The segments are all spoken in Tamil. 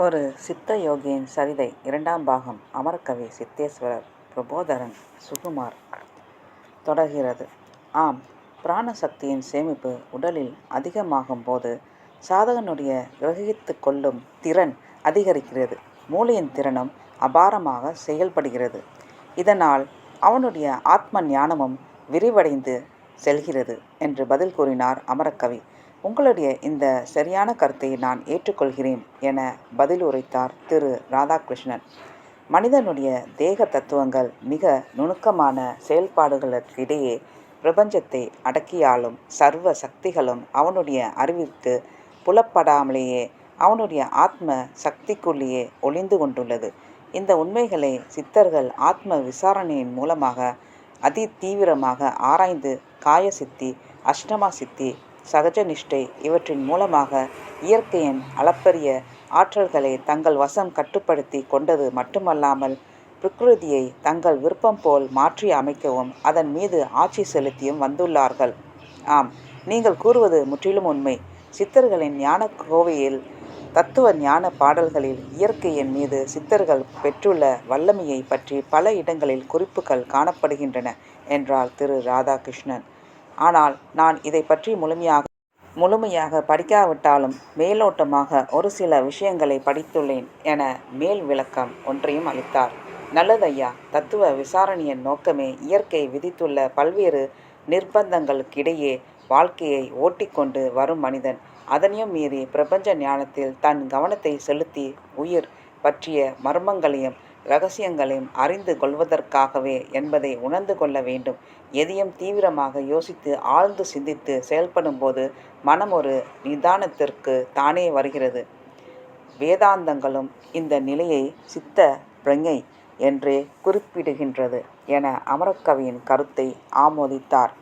ஒரு சித்த யோகியின் சரிதை 2ஆம் பாகம். அமரக்கவி சித்தேஸ்வரர் பிரபோதரன் சுகுமார். தொடர்கிறது. ஆம், பிராணசக்தியின் சேமிப்பு உடலில் அதிகமாகும் போது சாதகனுடைய கிரகித்து கொள்ளும் திறன் அதிகரிக்கிறது. மூளையின் திறனும் அபாரமாக செயல்படுகிறது. இதனால் அவனுடைய ஆத்ம ஞானமும் விரிவடைந்து செல்கிறது என்று பதில் கூறினார் அமரக்கவி. உங்களுடைய இந்த சரியான கருத்தை நான் ஏற்றுக்கொள்கிறேன் என பதில் உரைத்தார் திரு ராதாகிருஷ்ணன். மனிதனுடைய தேக தத்துவங்கள் மிக நுணுக்கமான செயல்பாடுகளுக்கிடையே பிரபஞ்சத்தை அடக்கியாலும் சர்வ சக்திகளும் அவனுடைய அறிவிற்கு புலப்படாமலேயே அவனுடைய ஆத்ம சக்திக்குள்ளேயே ஒளிந்து கொண்டுள்ளது. இந்த உண்மைகளை சித்தர்கள் ஆத்ம விசாரணையின் மூலமாக அதி தீவிரமாக ஆராய்ந்து காயசித்தி, அஷ்டமா சித்தி, சகஜ நிஷ்டை இவற்றின் மூலமாக இயற்கையின் அளப்பரிய ஆற்றல்களை தங்கள் வசம் கட்டுப்படுத்தி கொண்டது மட்டுமல்லாமல் பிரகிருதியை தங்கள் விருப்பம் போல் மாற்றி அமைக்கவும் அதன் மீது ஆட்சி செலுத்தியும் வந்துள்ளார்கள். ஆம், நீங்கள் கூறுவது முற்றிலும் உண்மை. சித்தர்களின் ஞான கோவையில் தத்துவ ஞான பாடல்களில் இயற்கையின் மீது சித்தர்கள் பெற்றுள்ள வல்லமையை பற்றி பல இடங்களில் குறிப்புகள் காணப்படுகின்றன என்றார் திரு ராதாகிருஷ்ணன். ஆனால் நான் இதை பற்றி முழுமையாக படிக்காவிட்டாலும் மேலோட்டமாக ஒரு சில விஷயங்களை படித்துள்ளேன் என மேல் விளக்கம் ஒன்றையும் அளித்தார். நல்லது ஐயா. தத்துவ விசாரணையின் நோக்கமே இயற்கை விதித்துள்ள பல்வேறு நிர்பந்தங்களுக்கிடையே வாழ்க்கையை ஓட்டிக்கொண்டு வரும் மனிதன் அதனையும் மீறி பிரபஞ்ச ஞானத்தில் தன் கவனத்தை செலுத்தி உயிர் பற்றிய மர்மங்களையும் இரகசியங்களையும் அறிந்து கொள்வதற்காகவே என்பதை உணர்ந்து கொள்ள வேண்டும். எதையும் தீவிரமாக யோசித்து ஆழ்ந்து சிந்தித்து செயல்படும் போது மனம் ஒரு நிதானத்திற்கு தானே வருகிறது. வேதாந்தங்களும் இந்த நிலையை சித்த பிரஞை என்றே குறிப்பிடுகின்றது என அமரக்கவியின் கருத்தை ஆமோதித்தார்.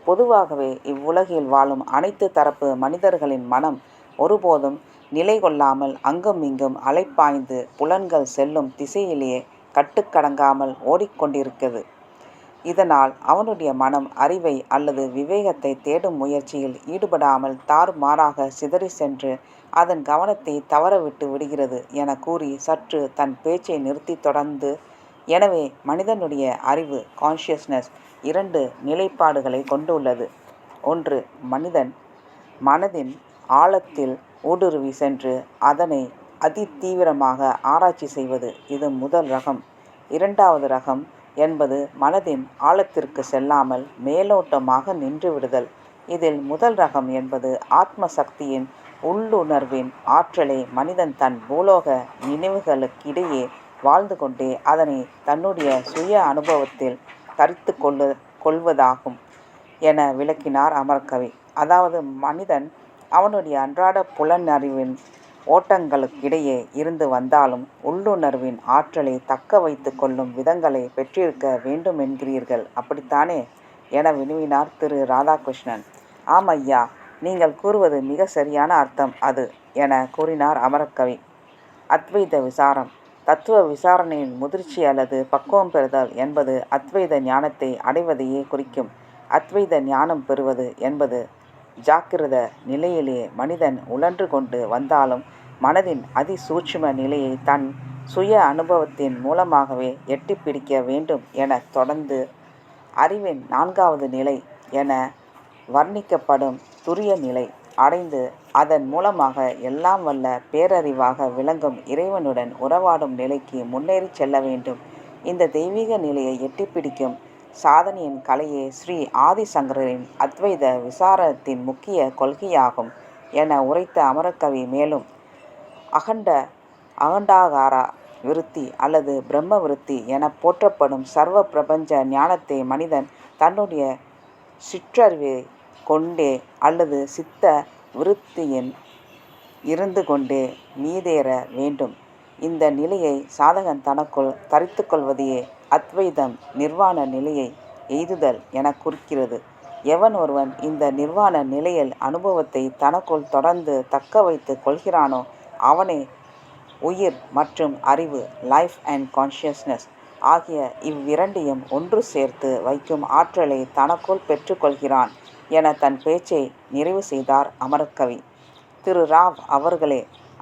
பொதுவாகவே இவ்வுலகில் வாழும் அனைத்து தரப்பு மனிதர்களின் மனம் ஒருபோதும் நிலை கொள்ளாமல் அங்கும் இங்கும் அலைப்பாய்ந்து புலன்கள் செல்லும் திசையிலேயே கட்டுக்கடங்காமல் ஓடிக்கொண்டிருக்கிறது. இதனால் அவனுடைய மனம் அறிவை அல்லது விவேகத்தை தேடும் முயற்சியில் ஈடுபடாமல் தாறுமாறாக சிதறி சென்று அதன் கவனத்தை தவறவிட்டு விடுகிறது என கூறி சற்று தன் பேச்சை நிறுத்தி தொடர்ந்து, எனவே மனிதனுடைய அறிவு கான்ஷியஸ்னஸ் 2 நிலைப்பாடுகளை கொண்டுள்ளது. ஒன்று, மனிதன் மனதின் ஆழத்தில் ஊடுருவி சென்று அதனை அதி தீவிரமாக ஆராய்ச்சி செய்வது. இது முதல் ரகம். 2வது ரகம் என்பது மனதின் ஆழத்திற்கு செல்லாமல் மேலோட்டமாக நின்று விடுதல். இதில் முதல் ரகம் என்பது ஆத்ம சக்தியின் உள்ளுணர்வின் ஆற்றலை மனிதன் தன் பூலோக நினைவுகளுக்கிடையே வாழ்ந்து கொண்டே அதனை தன்னுடைய சுய அனுபவத்தில் தரித்து கொள்வதாகும் என விளக்கினார் அமரக்கவி. அதாவது மனிதன் அவனுடைய அன்றாட புலனறிவின் ஓட்டங்களுக்கிடையே இருந்து வந்தாலும் உள்ளுணர்வின் ஆற்றலை தக்க வைத்து கொள்ளும் விதங்களை பெற்றிருக்க வேண்டும் என்கிறீர்கள், அப்படித்தானே என வினவினார் திரு ராதாகிருஷ்ணன். ஆம் ஐயா, நீங்கள் கூறுவது மிக சரியான அர்த்தம் அது என கூறினார் அமரக்கவி. அத்வைத விசாரம் தத்துவ விசாரணையின் முதிர்ச்சி அல்லது பக்குவம் பெறுதல் என்பது அத்வைத ஞானத்தை அடைவதையே குறிக்கும். அத்வைத ஞானம் பெறுவது என்பது ஜாக்கிரத நிலையிலே மனிதன் உழன்று கொண்டு வந்தாலும் மனதின் அதிசூட்சும நிலையை தன் சுய அனுபவத்தின் மூலமாகவே எட்டி பிடிக்க வேண்டும் என தொடர்ந்து அறிவின் 4வது நிலை என வர்ணிக்கப்படும் துரிய நிலை அடைந்து அதன் மூலமாக எல்லாம் வல்ல பேரறிவாக விளங்கும் இறைவனுடன் உறவாடும் நிலைக்கு முன்னேறி செல்ல வேண்டும். இந்த தெய்வீக நிலையை எட்டிப்பிடிக்கும் சாதனையின் கலையே ஸ்ரீ ஆதிசங்கரின் அத்வைத விசாரத்தின் முக்கிய கொள்கையாகும் என உரைத்த அமரக்கவி மேலும் அகண்டாகார விருத்தி அல்லது பிரம்ம விருத்தி என போற்றப்படும் சர்வ பிரபஞ்ச ஞானத்தை மனிதன் தன்னுடைய சிற்றறிவை கொண்டே அல்லது சித்த விருத்தியின் இருந்து கொண்டே மீதேற வேண்டும். இந்த நிலையை சாதகன் தனக்குள் தரித்து கொள்வதையே அத்வைதம் நிர்வாண நிலையை எய்துதல் என குறிக்கிறது. எவன் ஒருவன் இந்த நிர்வாண நிலையில் அனுபவத்தை தனக்குள் தொடர்ந்து தக்க வைத்து கொள்கிறானோ அவனே உயிர் மற்றும் அறிவு, லைஃப் அண்ட் கான்ஷியஸ்னஸ் ஆகிய இவ்விரண்டையும் ஒன்று சேர்த்து வைக்கும் ஆற்றலை தனக்குள் பெற்றுக்கொள்கிறான் என தன் பேச்சை நிறைவு செய்தார் அமரக்கவி. திரு ராவ் அவர்களே,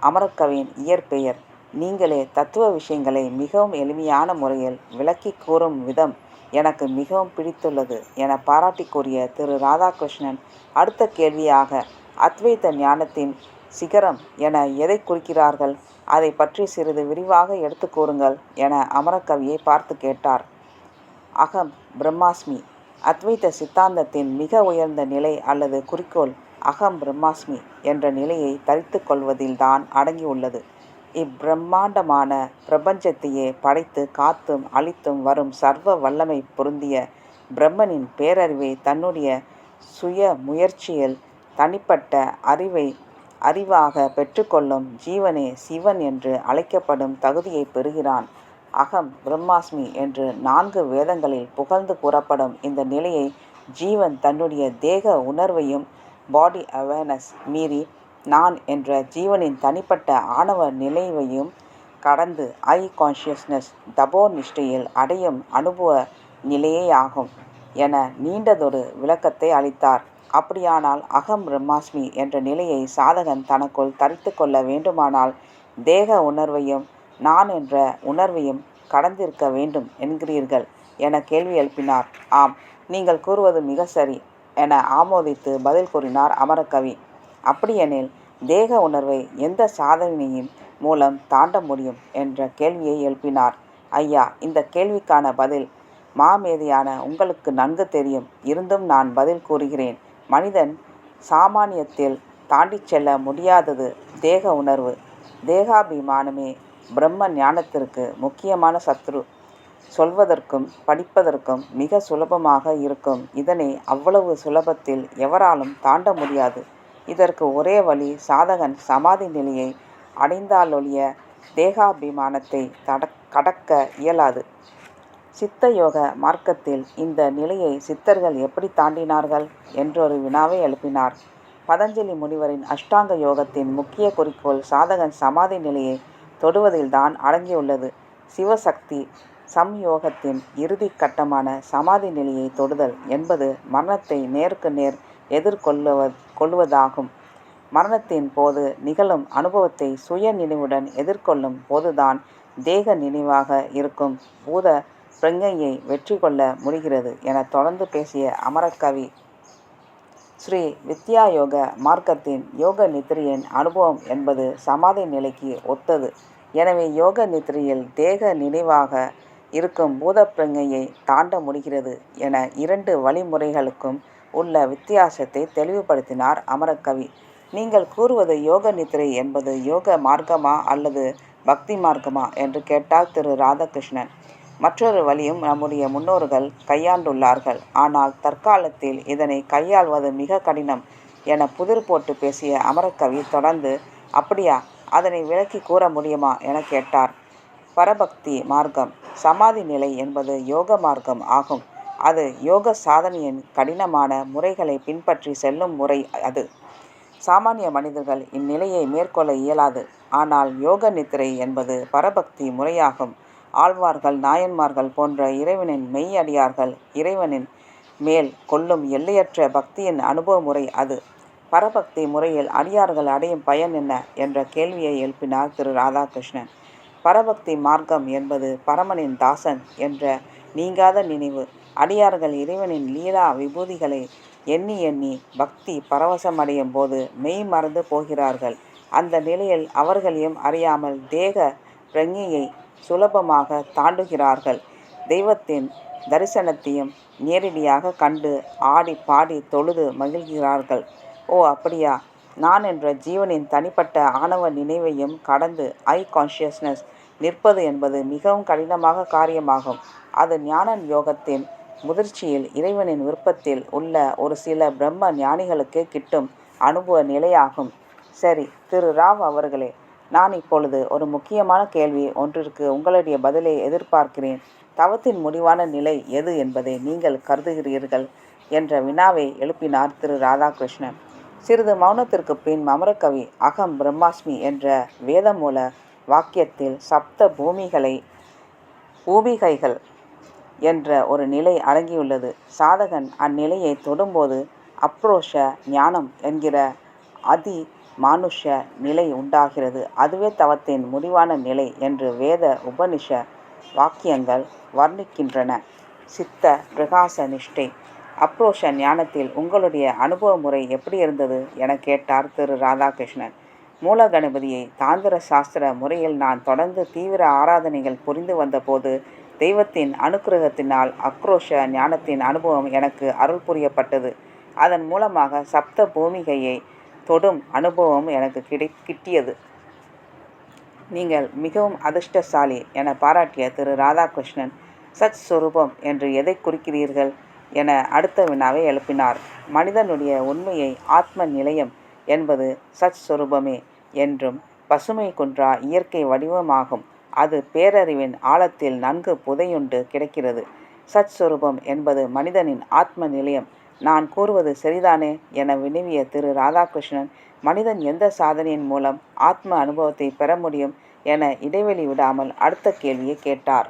அமரக்கவியின் இயற்பெயர். நீங்களே தத்துவ விஷயங்களை மிகவும் எளிமையான முறையில் விளக்கி கூறும் விதம் எனக்கு மிகவும் பிடித்துள்ளது என பாராட்டி கூறிய திரு ராதாகிருஷ்ணன், அடுத்த கேள்வியாக, அத்வைத ஞானத்தின் சிகரம் என எதை குறிக்கிறார்கள்? அதை பற்றி சிறிது விரிவாக எடுத்து கூறுங்கள் என அமரக்கவியை பார்த்து கேட்டார். அகம் பிரம்மாஸ்மி. அத்வைத சித்தாந்தத்தின் மிக உயர்ந்த நிலை அல்லது குறிக்கோள் அகம் பிரம்மாஸ்மி என்ற நிலையை தரித்து கொள்வதில்தான் அடங்கியுள்ளது. இப்பிரம்மாண்டமான பிரபஞ்சத்தையே படைத்து காத்தும் அழித்தும் வரும் சர்வ வல்லமை பொருந்திய பிரம்மனின் பேரறிவை தன்னுடைய சுய முயற்சியில் தனிப்பட்ட அறிவாக பெற்றுக்கொள்ளும் ஜீவனே சிவன் என்று அழைக்கப்படும் தகுதியை பெறுகிறான். அகம் பிரம்மாஸ்மி என்று 4 வேதங்களில் புகழ்ந்து கூறப்படும் இந்த நிலையை ஜீவன் தன்னுடைய தேக உணர்வையும் பாடி அவேர்னஸ் மீறி நான் என்ற ஜீவனின் தனிப்பட்ட ஆணவ நிலைவையும் கடந்து ஐ கான்ஷியஸ்னஸ் தபோ நிஷ்டையில் அடையும் அனுபவ நிலையேயாகும் என நீண்டதொரு விளக்கத்தை அளித்தார். அப்படியானால் அகம் பிரம்மாஸ்மி என்ற நிலையை சாதகன் தனக்குள் தரித்து கொள்ள வேண்டுமானால் தேக உணர்வையும் நான் என்ற உணர்வையும் கடந்திருக்க வேண்டும் என்கிறீர்கள் என கேள்வி எழுப்பினார். ஆம், நீங்கள் கூறுவது மிக சரி என ஆமோதித்து பதில் கூறினார் அமரக்கவி. அப்படியெனில் தேக உணர்வை எந்த சாதனையின் மூலம் தாண்ட முடியும் என்ற கேள்வியை எழுப்பினார். ஐயா, இந்த கேள்விக்கான பதில் மாமேதையான உங்களுக்கு நன்கு தெரியும். இருந்தும் நான் பதில் கூறுகிறேன். மனிதன் சாமானியத்தில் தாண்டிச் செல்ல முடியாதது தேக உணர்வு. தேகாபிமானமே பிரம்ம ஞானத்திற்கு முக்கியமான சத்ரு. சொல்வதற்கும் படிப்பதற்கும் மிக சுலபமாக இருக்கும் இதனை அவ்வளவு சுலபத்தில் எவராலும் தாண்ட முடியாது. இதற்கு ஒரே வழி சாதகன் சமாதி நிலையை அடைந்தாலொழிய தேகாபிமானத்தை கடக்க இயலாது. சித்த யோக மார்க்கத்தில் இந்த நிலையை சித்தர்கள் எப்படி தாண்டினார்கள் என்றொரு வினாவை எழுப்பினார். பதஞ்சலி முனிவரின் அஷ்டாங்க யோகத்தின் முக்கிய குறிக்கோள் சாதகன் சமாதி நிலையை தொடுவதில்தான் அடங்கியுள்ளது. சிவசக்தி சம்யோகத்தின் இறுதி கட்டமான சமாதி நிலையை தொடுதல் என்பது மரணத்தை நேருக்கு நேர் எதிர்கொள்வதாகும். மரணத்தின் போது நிகழும் அனுபவத்தை சுய நினைவுடன் எதிர்கொள்ளும் போதுதான் தேக நினைவாக இருக்கும் பூத பிரங்கையை வெற்றி கொள்ள முடிகிறது என தொடர்ந்து பேசிய அமரக்கவி, ஸ்ரீ வித்யா யோக மார்க்கத்தின் யோக நித்ரையின் அனுபவம் என்பது சமாதி நிலைக்கு ஒத்தது. எனவே யோக நித்ரையில் தேக நினைவாக இருக்கும் பூத பிரங்கையை தாண்ட முடிகிறது என 2 வழிமுறைகளுக்கும் உள்ள வித்தியாசத்தை தெளிவுபடுத்தினார் அமரக்கவி. நீங்கள் கூறுவது யோக நித்ரை என்பது யோக மார்க்கமா அல்லது பக்தி மார்க்கமா என்று கேட்டார் திரு ராதாகிருஷ்ணன். மற்றொரு வழியும் நம்முடைய முன்னோர்கள் கையாண்டுள்ளார்கள். ஆனால் தற்காலத்தில் இதனை கையாள்வது மிக கடினம் என புதிர் போட்டு பேசிய அமரக்கவி தொடர்ந்து, அப்படியா, அதனை விளக்கி கூற முடியுமா என கேட்டார். பரபக்தி மார்க்கம் சமாதி நிலை என்பது யோக மார்க்கம் ஆகும். அது யோக சாதனையின் கடினமான முறைகளை பின்பற்றி செல்லும் முறை. அது சாமானிய மனிதர்கள் இந்நிலையை மேற்கொள்ள இயலாது. ஆனால் யோக நித்திரை என்பது பரபக்தி முறையாகும். ஆழ்வார்கள், நாயன்மார்கள் போன்ற இறைவனின் மெய் அடியார்கள் இறைவனின் மேல் கொள்ளும் எல்லையற்ற பக்தியின் அனுபவ முறை அது. பரபக்தி முறையில் அடியார்கள் அடையும் பயன் என்ன என்ற கேள்வியை எழுப்பினார் திரு ராதாகிருஷ்ணன். பரபக்தி மார்க்கம் என்பது பரமனின் தாசன் என்ற நீங்காத நினைவு. அடியார்கள் இறைவனின் லீலா விபூதிகளை எண்ணி எண்ணி பக்தி பரவசமடையும் போது மெய் மறந்து போகிறார்கள். அந்த நிலையில் அவர்களையும் அறியாமல் தேக பிரங்கையை சுலபமாக தாண்டுகிறார்கள். தெய்வத்தின் தரிசனத்தையும் நேரடியாக கண்டு ஆடி பாடி தொழுது மகிழ்கிறார்கள். ஓ அப்படியா? நான் என்ற ஜீவனின் தனிப்பட்ட ஆணவ நினைவையும் கடந்து ஐ கான்ஷியஸ்னஸ் நிற்பது என்பது மிகவும் கடினமாக காரியமாகும். அது ஞான யோகத்தின் முதிர்ச்சியில் இறைவனின் விருப்பத்தில் உள்ள ஒரு சில பிரம்ம ஞானிகளுக்கே கிட்டும் அனுபவ நிலையாகும். சரி திரு ராவ் அவர்களே, நான் இப்பொழுது ஒரு முக்கியமான கேள்வி ஒன்றிற்கு உங்களுடைய பதிலை எதிர்பார்க்கிறேன். தவத்தின் முடிவான நிலை எது என்பதை நீங்கள் கருதுகிறீர்கள் என்ற வினாவை எழுப்பினார் திரு ராதாகிருஷ்ணன். சிறிது மௌனத்திற்கு பின் அமரக்கவி அகம் பிரம்மாஸ்மி என்ற வேதமூல வாக்கியத்தில் சப்த பூமிகைகள் என்ற ஒரு நிலை அடங்கியுள்ளது. சாதகன் அந்நிலையை தொடும்போது அப்ரோஷ ஞானம் என்கிற அதி மானுஷ நிலை உண்டாகிறது. அதுவே தவத்தின் முடிவான நிலை என்று வேத உபனிஷ வாக்கியங்கள் வர்ணிக்கின்றன. சித்த பிரகாச நிஷ்டை அப்ரோஷ ஞானத்தில் உங்களுடைய அனுபவ முறை எப்படி இருந்தது என கேட்டார் திரு ராதாகிருஷ்ணன். மூல கணபதியை தாந்திர சாஸ்திர முறையில் நான் தொடர்ந்து தீவிர ஆராதனைகள் புரிந்து வந்தபோது தெய்வத்தின் அனுக்கிரகத்தினால் அக்ரோஷ ஞானத்தின் அனுபவம் எனக்கு அருள் புரியப்பட்டது. அதன் மூலமாக சப்த பூமிகையை தொடும் அனுபவம் எனக்கு கிட்டியது. நீங்கள் மிகவும் அதிர்ஷ்டசாலி என பாராட்டிய திரு ராதாகிருஷ்ணன், சச் சொரூபம் என்று எதை குறிக்கிறீர்கள் என அடுத்த வினாவை எழுப்பினார். மனிதனுடைய உண்மையை ஆத்ம நிலையம் என்பது சச் சொரூபமே என்றும், பசுமை குன்றா இயற்கை வடிவமாகும். அது பேரறிவின் ஆழத்தில் நன்கு புதையுண்டு கிடக்கிறது. சச் சொரூபம் என்பது மனிதனின் ஆத்ம நிலையம். நான் கூறுவது சரிதானே என வினவிய திரு ராதாகிருஷ்ணன், மனிதன் எந்த சாதனையின் மூலம் ஆத்ம அனுபவத்தை பெற முடியும் என இடைவெளி விடாமல் அடுத்த கேள்வியை கேட்டார்.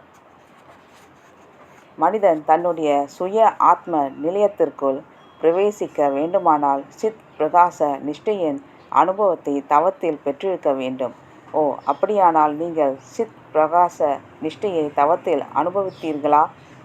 மனிதன் தன்னுடைய சுய ஆத்ம நிலையத்திற்குள் பிரவேசிக்க வேண்டுமானால் சித் பிரகாச நிஷ்டையின் அனுபவத்தை தவத்தில் பெற்றிருக்க வேண்டும். ஓ, அப்படியானால் நீங்கள் சித் பிரகாச நிஷ்டையை தவத்தில் அனுபவித்தீர்களா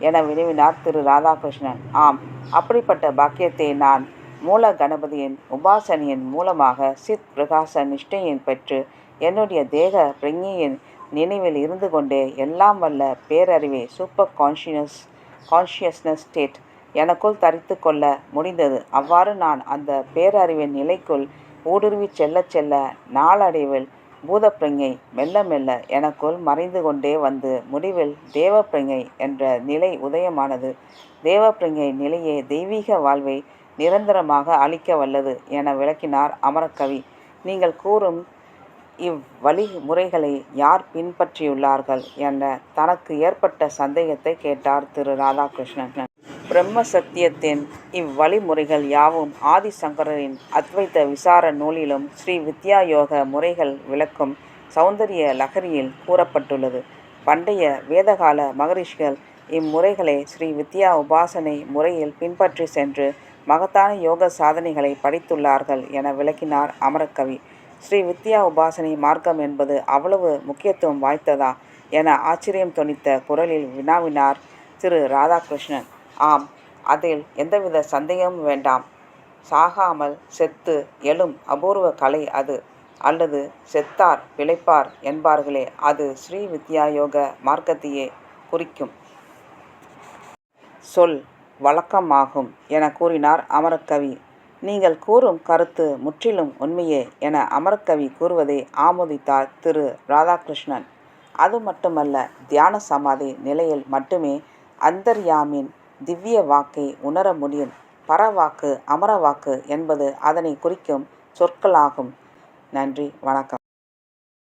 என வினவினார் திரு ராதாகிருஷ்ணன். ஆம், அப்படிப்பட்ட பாக்கியத்தை நான் மூல கணபதியின் உபாசனையின் மூலமாக சித் பிரகாச நிஷ்டையின் பெற்று என்னுடைய தேக பிரஞையின் நினைவில் இருந்து கொண்டே எல்லாம் வல்ல பேரறிவை சூப்பர் கான்ஷியஸ்னஸ் ஸ்டேட் எனக்குள் தரித்து கொள்ள முடிந்தது. அவ்வாறு நான் அந்த பேரறிவின் நிலைக்குள் ஊடுருவி செல்ல செல்ல நாளடைவில் பூதப்பிரஞை மெல்ல மெல்ல எனக்குள் மறைந்து கொண்டே வந்து முடிவில் தேவப்பிரஞை என்ற நிலை உதயமானது. தேவப்பிரஞை நிலையே தெய்வீக வாழ்வை நிரந்தரமாக அளிக்க வல்லது என விளக்கினார் அமரக்கவி. நீங்கள் கூறும் இவ்வழிமுறைகளை யார் பின்பற்றியுள்ளார்கள் என தனக்கு ஏற்பட்ட சந்தேகத்தை கேட்டார் திரு ராதாகிருஷ்ணன். பிரம்ம சத்தியத்தின் இவ்வழிமுறைகள் யாவும் ஆதிசங்கரரின் அத்வைத விசார நூலிலும் ஸ்ரீ வித்யா யோக முறைகள் விளக்கும் சௌந்தரிய லகரியில் கூறப்பட்டுள்ளது. பண்டைய வேதகால மகரிஷிகள் இம்முறைகளை ஸ்ரீ வித்யா உபாசனை முறையில் பின்பற்றி சென்று மகத்தான யோக சாதனைகளை படைத்துள்ளார்கள் என விளக்கினார் அமரக்கவி. ஸ்ரீ வித்யா உபாசனை மார்க்கம் என்பது அவ்வளவு முக்கியத்துவம் வாய்த்ததா என ஆச்சரியம் தொனித்த குரலில் வினாவினார் திரு ராதாகிருஷ்ணன். ஆம், அதில் எந்தவித சந்தேகமும் வேண்டாம். சாகாமல் செத்து எழும் அபூர்வ கலை அது. அல்லது செத்தார் பிழைப்பார் என்பார்களே, அது ஸ்ரீ வித்யா யோக மார்க்கத்தையே குறிக்கும் சொல் வழக்கமாகும் என கூறினார் அமரக்கவி. நீங்கள் கூறும் கருத்து முற்றிலும் உண்மையே என அமரக்கவி கூறுவதை ஆமோதித்தார் திரு ராதாகிருஷ்ணன். அது மட்டுமல்ல, தியான சமாதி நிலையில் மட்டுமே அந்தர்யாமின் திவ்ய வாக்கை உணர முடியும். பரவாக்கு அமரவாக்கு என்பது அதனை குறிக்கும் சொற்களாகும். நன்றி, வணக்கம்.